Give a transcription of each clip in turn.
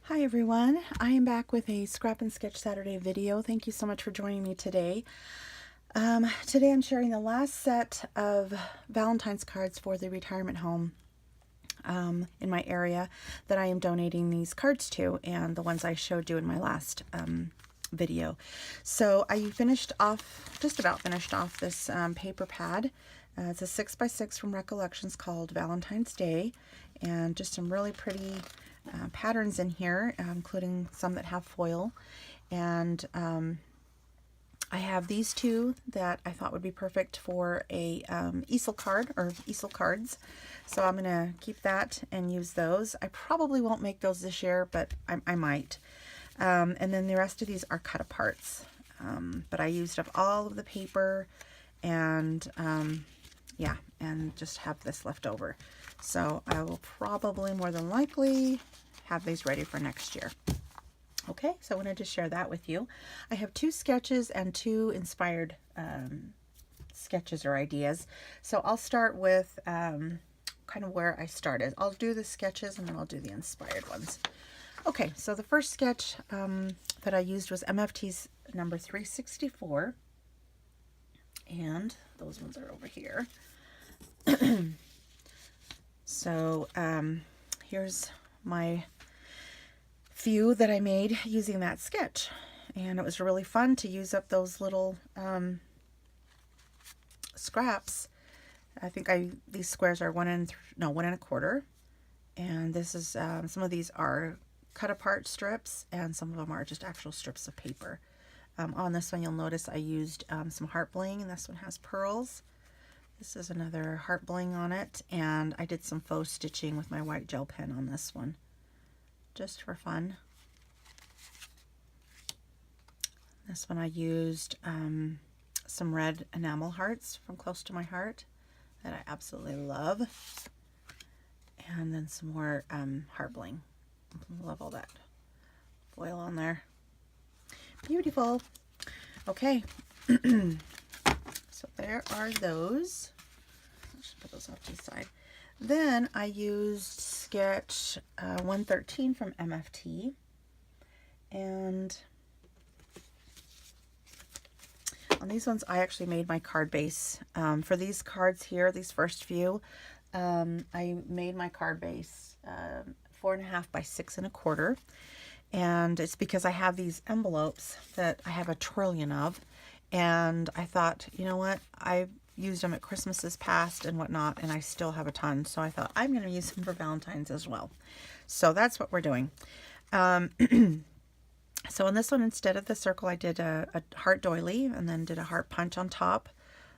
Hi everyone, I am back with a Scrap and Sketch Saturday video. Thank you so much for joining me today. Today I'm sharing the last set of Valentine's cards for the retirement home in my area that I am donating these cards to, and the ones I showed you in my last video. So I just about finished off this paper pad. It's a 6x6 from Recollections called Valentine's Day, and just some really pretty patterns in here, including some that have foil. And I have these two that I thought would be perfect for a easel card or easel cards. So I'm going to keep that and use those. I probably won't make those this year, but I might. And then the rest of these are cut aparts. But I used up all of the paper and yeah, and just have this left over. So I will probably, more than likely, have these ready for next year. Okay, so I wanted to share that with you. I have two sketches and two inspired sketches or ideas. So I'll start with kind of where I started. I'll do the sketches and then I'll do the inspired ones. Okay, so the first sketch that I used was MFT's number 364. And those ones are over here. So here's my few that I made using that sketch, and it was really fun to use up those little scraps. I think these squares are 1 1.25, and this is some of these are cut apart strips and some of them are just actual strips of paper. On this one you'll notice I used some heart bling, and this one has pearls. This is another heart bling on it, and I did some faux stitching with my white gel pen on this one, just for fun. This one I used some red enamel hearts from Close to My Heart that I absolutely love, and then some more heart bling. Love all that foil on there. Beautiful. Okay. So there are those. I should put those off to the side. Then I used sketch 113 from MFT, and on these ones I actually made my card base. For these cards here, these first few, I made my card base 4.5 by 6.25, and it's because I have these envelopes that I have a trillion of. And I thought, you know what, I've used them at Christmases past and whatnot, and I still have a ton. So I thought I'm going to use them for Valentine's as well. So that's what we're doing. So on this one, instead of the circle, I did a heart doily and then did a heart punch on top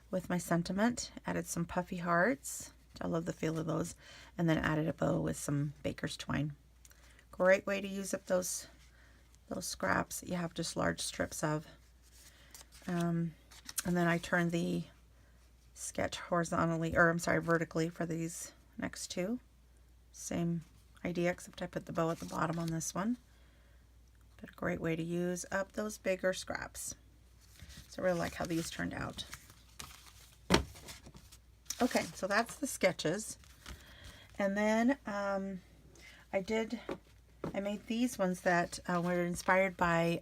with my sentiment. Added some puffy hearts. I love the feel of those. And then added a bow with some baker's twine. Great way to use up those scraps that you have just large strips of. And then I turned the sketch horizontally, or I'm sorry, vertically for these next two. Same idea, except I put the bow at the bottom on this one. But a great way to use up those bigger scraps. So I really like how these turned out. Okay, so that's the sketches. And then I made these ones that were inspired by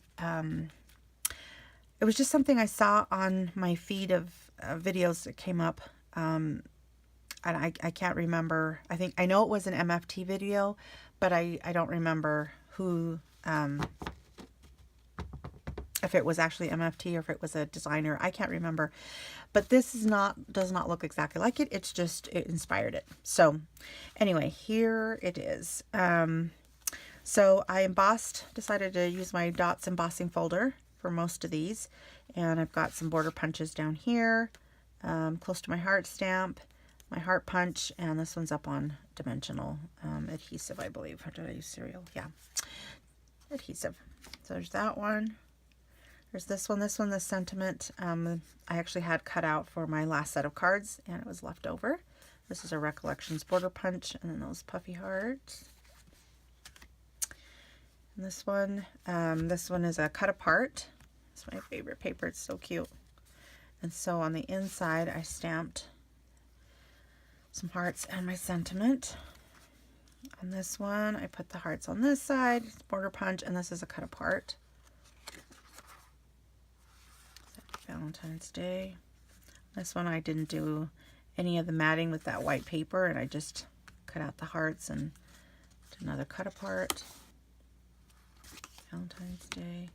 it was just something I saw on my feed of videos that came up, and I can't remember. I know it was an MFT video, but I don't remember who, if it was actually MFT or if it was a designer. I can't remember. But this does not look exactly like it. It's just, it inspired it. So anyway, here it is. So I decided to use my Dots embossing folder for most of these, and I've got some border punches down here, Close to My Heart stamp, my heart punch, and this one's up on dimensional adhesive, I believe. Or did I use cereal? Yeah, adhesive. So there's that one. There's this one, the sentiment. I actually had cut out for my last set of cards, and it was left over. This is a Recollections border punch, and then those puffy hearts. And this one is a cut apart. It's my favorite paper. It's so cute. And so on the inside, I stamped some hearts and my sentiment. On this one, I put the hearts on this side, border punch, and this is a cut apart. Valentine's Day. This one I didn't do any of the matting with that white paper, and I just cut out the hearts and did another cut apart. Valentine's Day.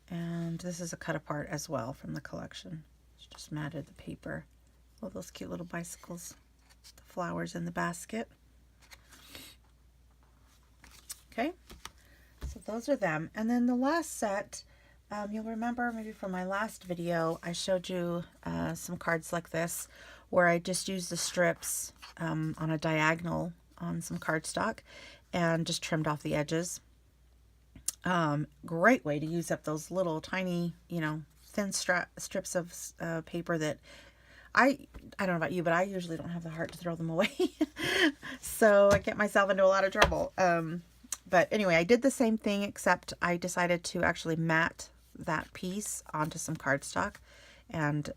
And this is a cut apart as well from the collection. Just matted the paper. All those cute little bicycles. The flowers in the basket. Okay, so those are them. And then the last set, you'll remember maybe from my last video, I showed you some cards like this where I just used the strips on a diagonal on some cardstock and just trimmed off the edges. Great way to use up those little tiny, you know, thin strips of paper that I don't know about you, but I usually don't have the heart to throw them away. So I get myself into a lot of trouble. But anyway, I did the same thing, except I decided to actually mat that piece onto some cardstock and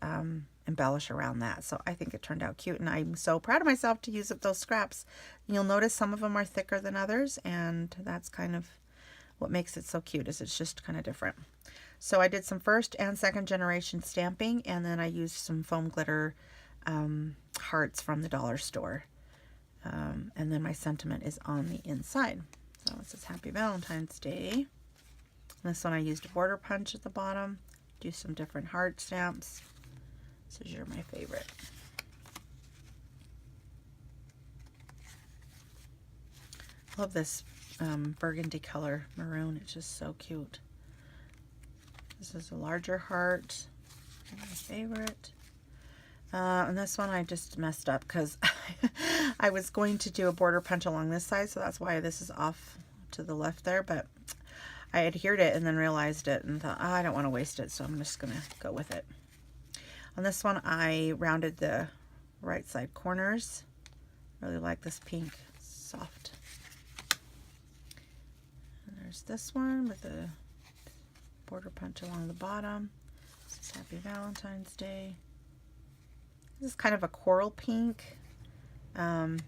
embellish around that. So I think it turned out cute, and I'm so proud of myself to use up those scraps. You'll notice some of them are thicker than others, and that's kind of what makes it so cute, is it's just kind of different. So I did some first and second generation stamping, and then I used some foam glitter hearts from the dollar store. And then my sentiment is on the inside. So it says Happy Valentine's Day. And this one I used a border punch at the bottom. Do some different heart stamps. This is my favorite. Love this burgundy color, maroon. It's just so cute. This is a larger heart. My favorite. And this one I just messed up because I was going to do a border punch along this side, so that's why this is off to the left there, but I adhered it and then realized it and thought, oh, I don't want to waste it, so I'm just going to go with it. On this one, I rounded the right side corners. Really like this pink, soft. And there's this one with a border punch along the bottom. This is Happy Valentine's Day. This is kind of a coral pink. Did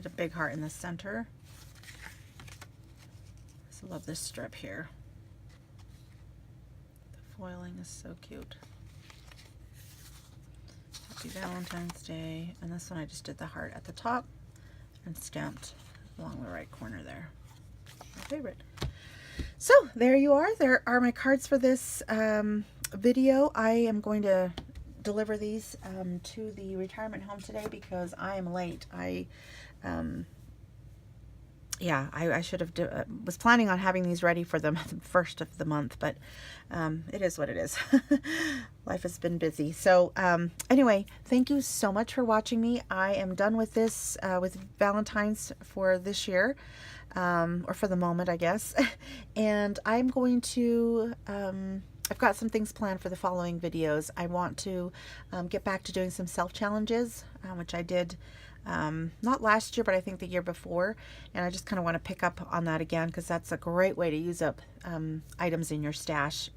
a big heart in the center. I love this strip here. The foiling is so cute. Happy Valentine's Day. And this one I just did the heart at the top and stamped along the right corner there. My favorite. So there you are. There are my cards for this video. I am going to deliver these to the retirement home today because I am late. I should have was planning on having these ready for the first of the month, but it is what it is. Life has been busy. So anyway, thank you so much for watching me. I am done with this with Valentine's for this year, or for the moment, I guess. And I'm going to I've got some things planned for the following videos. I want to get back to doing some self-challenges, which I did not last year, but I think the year before. And I just kind of want to pick up on that again because that's a great way to use up items in your stash,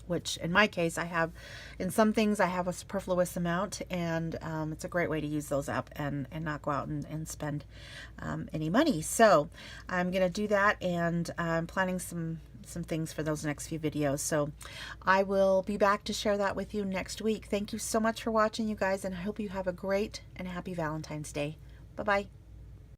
which in my case, I have, in some things I have a superfluous amount, and it's a great way to use those up and not go out and spend any money. So I'm going to do that, and I'm planning some things for those next few videos. So I will be back to share that with you next week. Thank you so much for watching, you guys, and I hope you have a great and happy Valentine's Day. Bye-bye.